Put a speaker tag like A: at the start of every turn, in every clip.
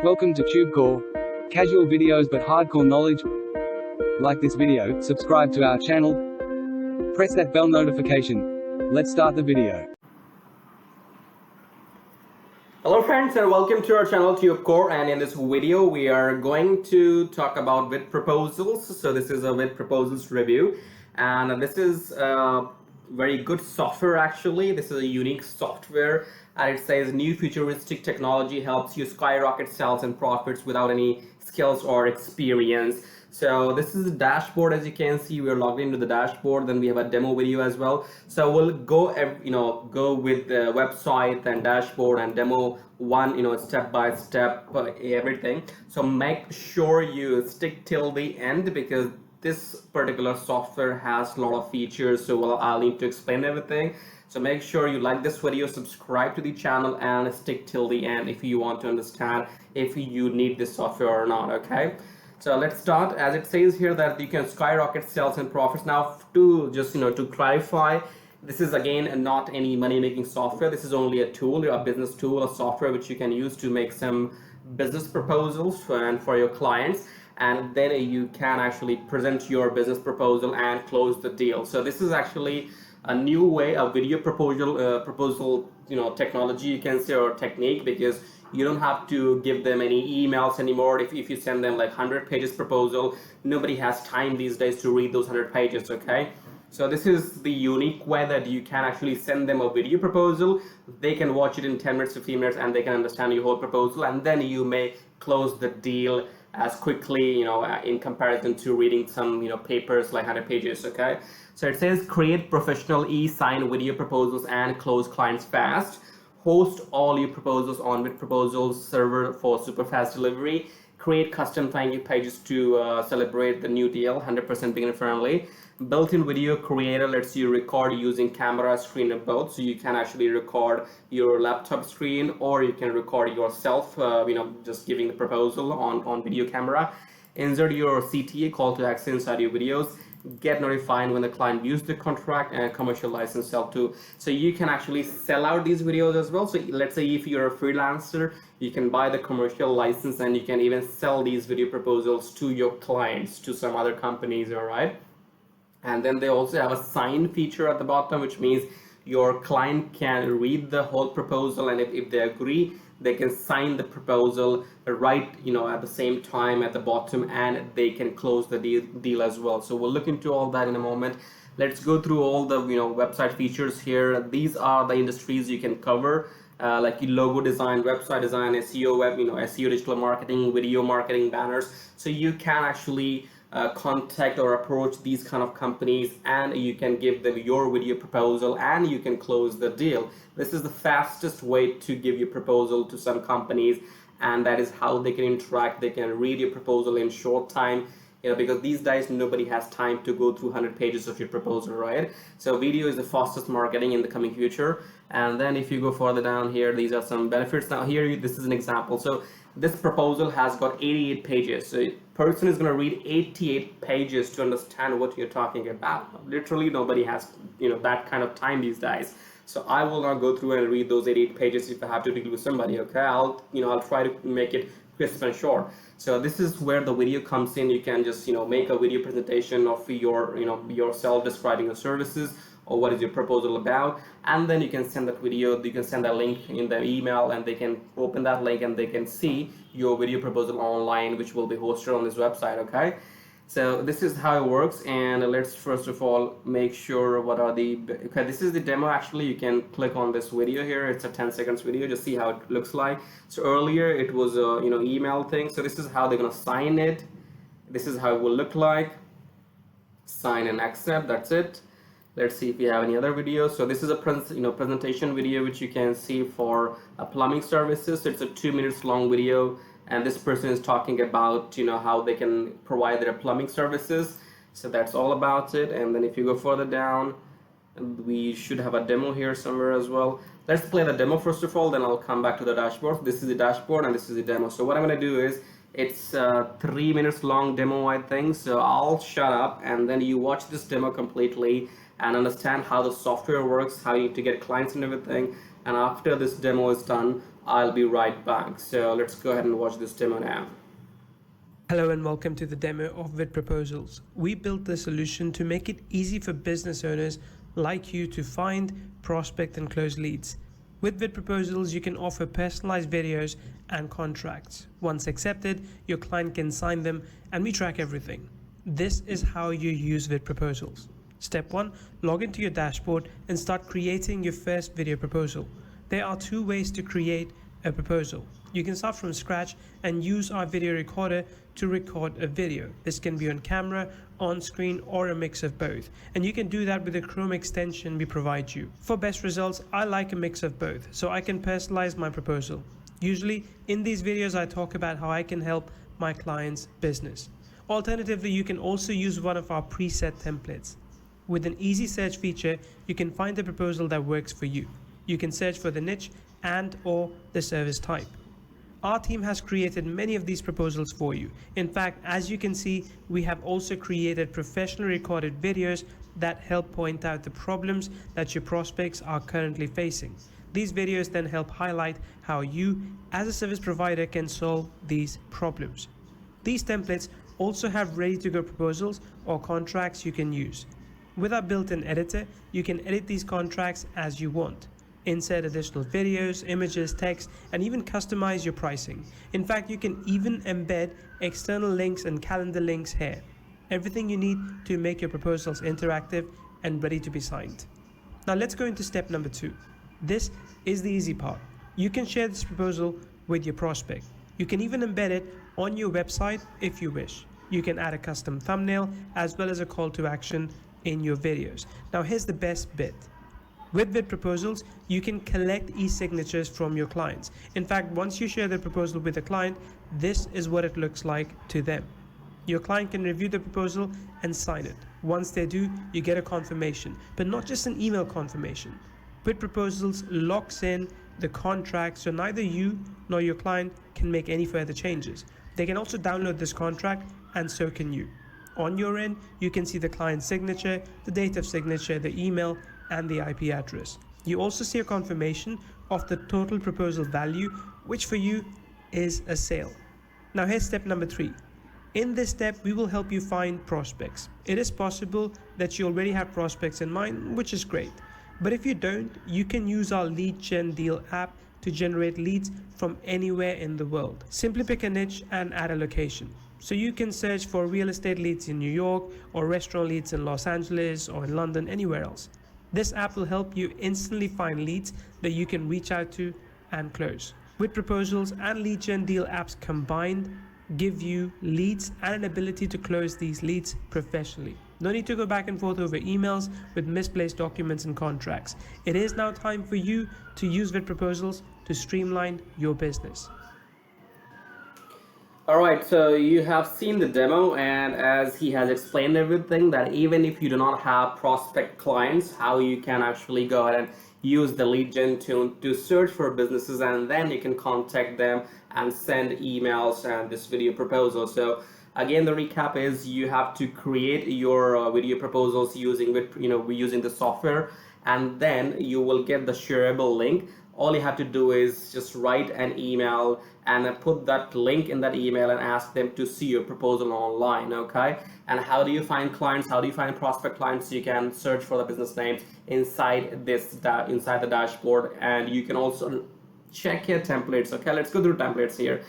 A: Welcome to TubeCore. Casual videos but hardcore knowledge. Like this video, subscribe to our channel, press that bell notification. Let's start the video.
B: Hello friends and welcome to our channel TubeCore, and in this video we are going to talk about VidProposals. So this is a VidProposals review, and this is a very good software actually. This is a unique software, and it says new futuristic technology helps you skyrocket sales and profits without any skills or experience. So this is the dashboard. As you can see, we are logged into the dashboard. Then we have a demo video as well. So we'll go with the website and dashboard and demo one, step by step, everything. So make sure you stick till the end, because this particular software has a lot of features. So I'll need to explain everything. So make sure you like this video, subscribe to the channel, and stick till the end if you want to understand if you need this software or not. Okay. So let's start. As it says here that you can skyrocket sales and profits. Now to just to clarify, this is again not any money making software. This is only a tool, a business tool, a software which you can use to make some business proposals for your clients, and then you can actually present your business proposal and close the deal. So this is actually a new way of video proposal technology, you can say, or technique, because you don't have to give them any emails anymore. If you send them like 100 pages proposal, nobody has time these days to read those 100 pages. Okay, so this is the unique way that you can actually send them a video proposal. They can watch it in 10 minutes, 15 minutes, and they can understand your whole proposal, and then you may close the deal as quickly, in comparison to reading some papers like 100 pages. Okay, so it says create professional e-sign video proposals and close clients fast. Host all your proposals on VidProposals server for super fast delivery. Create custom thank you pages to celebrate the new deal, 100% beginner friendly. Built-in video creator lets you record using camera, screen, and both. So you can actually record your laptop screen, or you can record yourself, just giving the proposal on video camera. Insert your CTA, call to action, inside your videos. Get notified when the client views the contract, and commercial license sell too. So you can actually sell out these videos as well. So let's say if you're a freelancer, you can buy the commercial license, and you can even sell these video proposals to your clients, to some other companies. All right. And then they also have a sign feature at the bottom, which means your client can read the whole proposal, and if they agree, they can sign the proposal right at the same time at the bottom, and they can close the deal as well. So we'll look into all that in a moment. Let's go through all the website features here. These are the industries you can cover, like logo design, website design, SEO, SEO, digital marketing, video marketing, banners. So you can actually contact or approach these kind of companies, and you can give them your video proposal, and you can close the deal. This is the fastest way to give your proposal to some companies, and that is how they can interact. They can read your proposal in short time, because these days nobody has time to go through 100 pages of your proposal, right? So video is the fastest marketing in the coming future. And then if you go further down here, these are some benefits. Now here, this is an example. So this proposal has got 88 pages. So a person is going to read 88 pages to understand what you're talking about. Literally nobody has that kind of time these days. So I will not go through and read those 88 pages if I have to deal with somebody. Okay, I'll try to make it crisp and short. So this is where the video comes in. You can just make a video presentation of yourself describing your services, or what is your proposal about, and then you can send that video. You can send a link in the email, and they can open that link, and they can see your video proposal online, which will be hosted on this website. Okay, so this is how it works. And let's first of all make sure what are the this is the demo. Actually, you can click on this video here. It's a 10 seconds video. Just see how it looks like. So earlier it was a email thing. So this is how they're gonna sign it. This is how it will look like. Sign and accept. That's it. Let's see if we have any other videos. So this is a presentation video which you can see for plumbing services. So it's a 2 minutes long video, and this person is talking about how they can provide their plumbing services. So that's all about it. And then if you go further down, we should have a demo here somewhere as well. Let's play the demo first of all, then I'll come back to the dashboard. This is the dashboard, and this is the demo. So what I'm going to do is, it's a 3 minutes long demo, I think. So I'll shut up, and then you watch this demo completely and understand how the software works, how you need to get clients and everything. And after this demo is done, I'll be right back. So let's go ahead and watch this demo now.
C: Hello and welcome to the demo of VidProposals. We built the solution to make it easy for business owners like you to find, prospect and close leads. With VidProposals, you can offer personalized videos and contracts. Once accepted, your client can sign them and we track everything. This is how you use VidProposals. Step 1, log into your dashboard and start creating your first video proposal. There are 2 ways to create a proposal. You can start from scratch and use our video recorder to record a video. This can be on camera, on screen, or a mix of both. And you can do that with the Chrome extension we provide you. For best results, I like a mix of both, so I can personalize my proposal. Usually, in these videos, I talk about how I can help my client's business. Alternatively, you can also use one of our preset templates. With an easy search feature, you can find the proposal that works for you. You can search for the niche and/or the service type. Our team has created many of these proposals for you. In fact, as you can see, we have also created professionally recorded videos that help point out the problems that your prospects are currently facing. These videos then help highlight how you, as a service provider, can solve these problems. These templates also have ready-to-go proposals or contracts you can use. With our built-in editor, you can edit these contracts as you want. Insert additional videos, images, text, and even customize your pricing. In fact, you can even embed external links and calendar links here. Everything you need to make your proposals interactive and ready to be signed. Now let's go into step number 2. This is the easy part. You can share this proposal with your prospect. You can even embed it on your website if you wish. You can add a custom thumbnail as well as a call to action in your videos. Now here's the best bit. With VidProposals, you can collect e-signatures from your clients. In fact, once you share the proposal with a client, this is what it looks like to them. Your client can review the proposal and sign it. Once they do, you get a confirmation, but not just an email confirmation. VidProposals locks in the contract, so neither you nor your client can make any further changes. They can also download this contract, and so can you. On your end, you can see the client's signature, the date of signature, the email, and the IP address. You also see a confirmation of the total proposal value, which for you is a sale. Now here's step number 3. In this step, we will help you find prospects. It is possible that you already have prospects in mind, which is great. But if you don't, you can use our lead gen deal app to generate leads from anywhere in the world. Simply pick a niche and add a location. So you can search for real estate leads in New York or restaurant leads in Los Angeles or in London, anywhere else. This app will help you instantly find leads that you can reach out to and close. VidProposals and lead gen deal apps combined give you leads and an ability to close these leads professionally. No need to go back and forth over emails with misplaced documents and contracts. It is now time for you to use VidProposals to streamline your business.
B: Alright, so you have seen the demo, and as he has explained everything, that even if you do not have prospect clients, how you can actually go ahead and use the lead gen tool to search for businesses, and then you can contact them and send emails and this video proposal. So again, the recap is you have to create your video proposals using the software, and then you will get the shareable link. All you have to do is just write an email and put that link in that email and ask them to see your proposal online. Okay, and how do you find clients? How do you find prospect clients? You can search for the business names inside the dashboard, and you can also check your templates. Okay, let's go through templates here.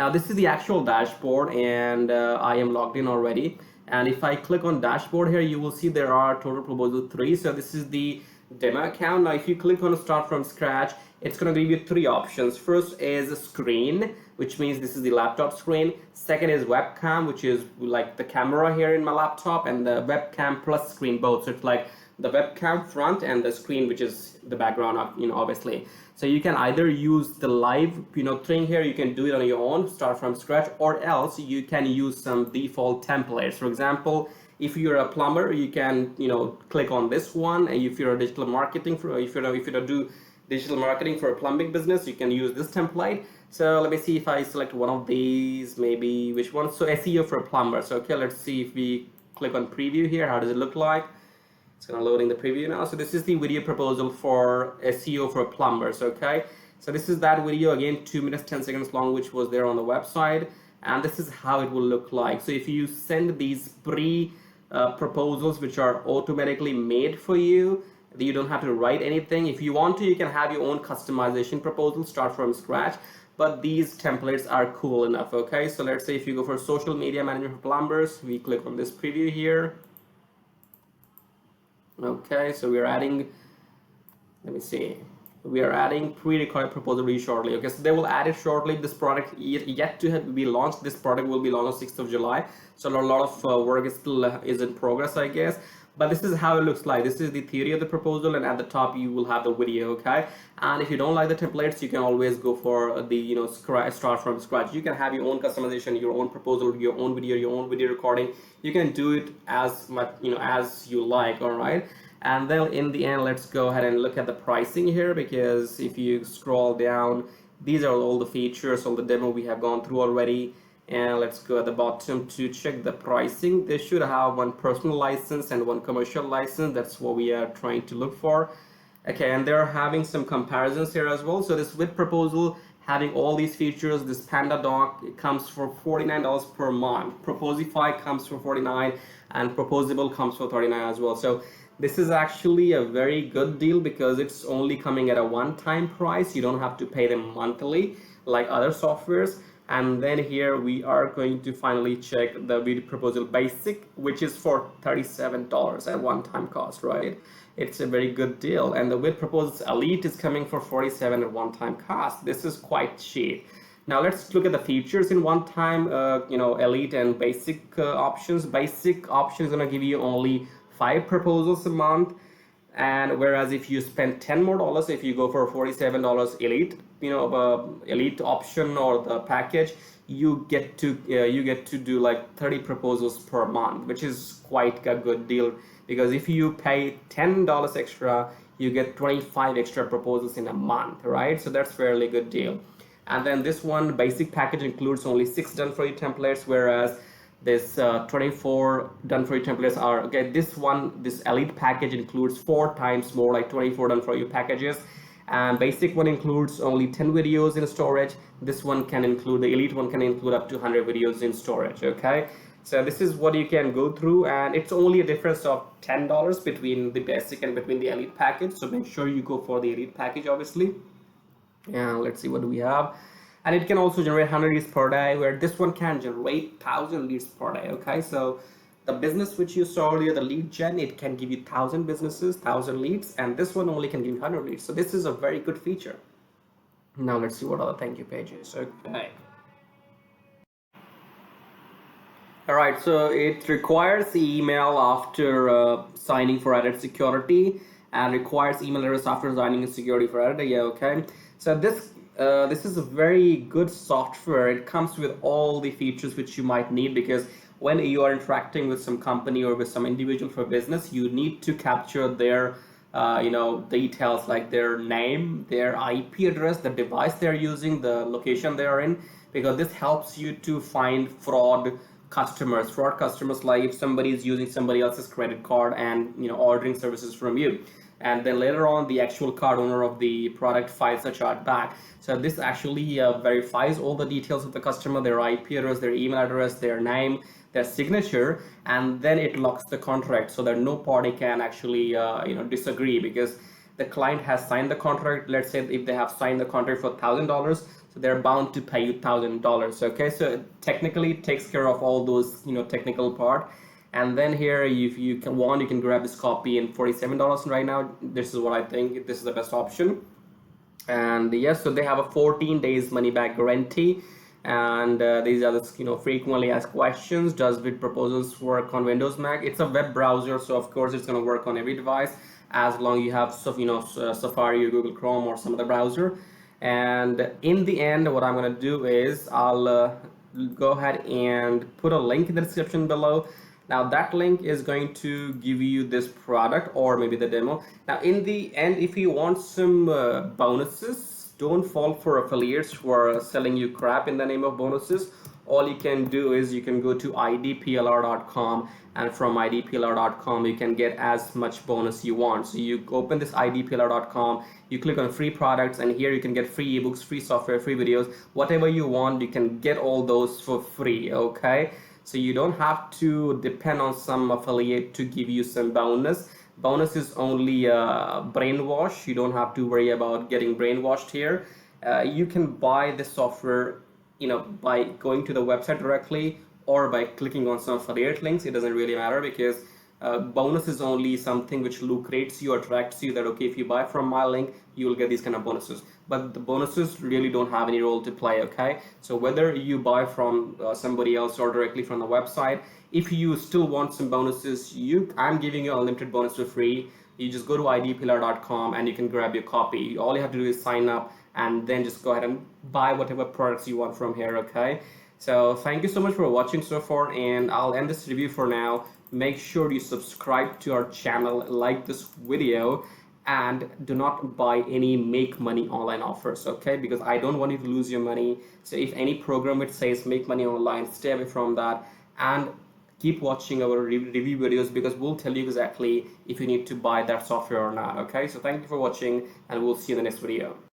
B: Now this is the actual dashboard, and I am logged in already. And if I click on dashboard here, you will see there are total proposal 3. So this is the demo account. Now if you click on start from scratch, it's going to give you 3 options. First is screen, which means this is the laptop screen. Second is webcam, which is like the camera here in my laptop, and the webcam plus screen both. So it's like the webcam front and the screen, which is the background, obviously. So you can either use the live thing here, you can do it on your own, start from scratch, or else you can use some default templates. For example, if you're a plumber, you can click on this one, and if you're a digital marketing if you do digital marketing for a plumbing business, you can use this template. So let me see if I select one of these, maybe which one. So SEO for plumbers. So okay, let's see if we click on preview here, how does it look like? It's gonna loading the preview now. So this is the video proposal for SEO for plumbers. Okay, So this is that video, again 2 minutes 10 seconds long, which was there on the website, and this is how it will look like. So if you send these proposals which are automatically made for you, you don't have to write anything. If you want to, you can have your own customization proposal, start from scratch, but these templates are cool enough. Okay, so let's say if you go for social media management for plumbers, we click on this preview here. Okay, so we're adding, let me see, we are adding pre-recorded proposal really shortly. Okay, so they will add it shortly. This product yet to be launched. This product will be launched on 6th of July, so a lot of work is still is in progress, I guess. But this is how it looks like. This is the theory of the proposal, and at the top you will have the video. Okay, and if you don't like the templates, you can always go for the start from scratch. You can have your own customization, your own proposal, your own video recording. You can do it as much as you like. All right. And then in the end, let's go ahead and look at the pricing here, because if you scroll down, these are all the features, all the demo we have gone through already. And let's go at the bottom to check the pricing. They should have one personal license and one commercial license. That's what we are trying to look for. Okay, and they're having some comparisons here as well. So this VidProposal having all these features, this Panda doc, it comes for $49 per month. Proposify comes for $49, and Proposable comes for $39 as well. So this is actually a very good deal because it's only coming at a one-time price. You don't have to pay them monthly like other softwares. And then here we are going to finally check the VidProposal Basic, which is for $37 at one-time cost, right? It's a very good deal. And the VidProposals Elite is coming for $47 at one-time cost. This is quite cheap. Now let's look at the features in one-time, Elite and Basic options. Basic option is going to give you only 5 proposals a month, and whereas if you spend $10 more, if you go for $47 Elite, Elite option or the package, you get to do like 30 proposals per month, which is quite a good deal, because if you pay $10 extra, you get 25 extra proposals in a month, right? So that's fairly good deal. And then this one basic package includes only 6 done for you templates, whereas this 24 done for you templates are okay. This Elite package includes 4 times more, like 24 done for you packages. And basic one includes only 10 videos in storage. This one can include, the Elite one can include up to 100 videos in storage. Okay, so this is what you can go through, and it's only a difference of $10 between the basic and between the Elite package. So make sure you go for the Elite package, obviously. And let's see, what do we have? And it can also generate 100 leads per day, where this one can generate 1,000 leads per day. Okay, so the business which you saw earlier, the lead gen, it can give you 1,000 businesses, 1,000 leads, and this one only can give you 100 leads. So this is a very good feature. Now let's see what other thank you pages. Okay. All right, so it requires email after signing for added security, and requires email address after signing in security for added. Yeah, okay. So this is a very good software. It comes with all the features which you might need, because when you are interacting with some company or with some individual for business, you need to capture their details like their name, their IP address, the device they're using, the location they are in, because this helps you to find fraud customers, like if somebody is using somebody else's credit card and ordering services from you, and then later on the actual card owner of the product files a charge back. So this actually verifies all the details of the customer, their IP address, their email address, their name, their signature, and then it locks the contract so that no party can actually disagree, because the client has signed the contract. Let's say if they have signed the contract for $1,000, so they're bound to pay you $1,000. Okay, so technically it takes care of all those technical part. And then here, if you can grab this copy in $47 right now. This is what I think, this is the best option. And yes, so they have a 14 days money back guarantee. And these are the frequently asked questions. Does VidProposals work on Windows, Mac? It's a web browser, so of course it's going to work on every device as long as you have Safari or Google Chrome or some other browser. And in the end, what I'm going to do is I'll go ahead and put a link in the description below. Now that link is going to give you this product or maybe the demo. Now in the end, if you want some bonuses, don't fall for affiliates who are selling you crap in the name of bonuses, all you can do is you can go to idplr.com, and from idplr.com you can get as much bonus you want. So you open this idplr.com, you click on free products, and here you can get free ebooks, free software, free videos, whatever you want, you can get all those for free. Okay, so you don't have to depend on some affiliate to give you some bonus. Bonus is only brainwash. You don't have to worry about getting brainwashed here. You can buy the software, by going to the website directly or by clicking on some affiliate links. It doesn't really matter, because bonus is only something which lucrates you, attracts you, that okay, if you buy from my link you will get these kind of bonuses. But the bonuses really don't have any role to play. Okay, so whether you buy from somebody else or directly from the website, if you still want some bonuses, I'm giving you unlimited bonus for free. You just go to idplr.com and you can grab your copy. All you have to do is sign up and then just go ahead and buy whatever products you want from here. Okay, so thank you so much for watching so far, and I'll end this review for now. Make sure you subscribe to our channel, like this video, and do not buy any make money online offers, okay? Because I don't want you to lose your money. So if any program which says make money online, stay away from that, and keep watching our review videos, because we'll tell you exactly if you need to buy that software or not. Okay, so thank you for watching, and we'll see you in the next video.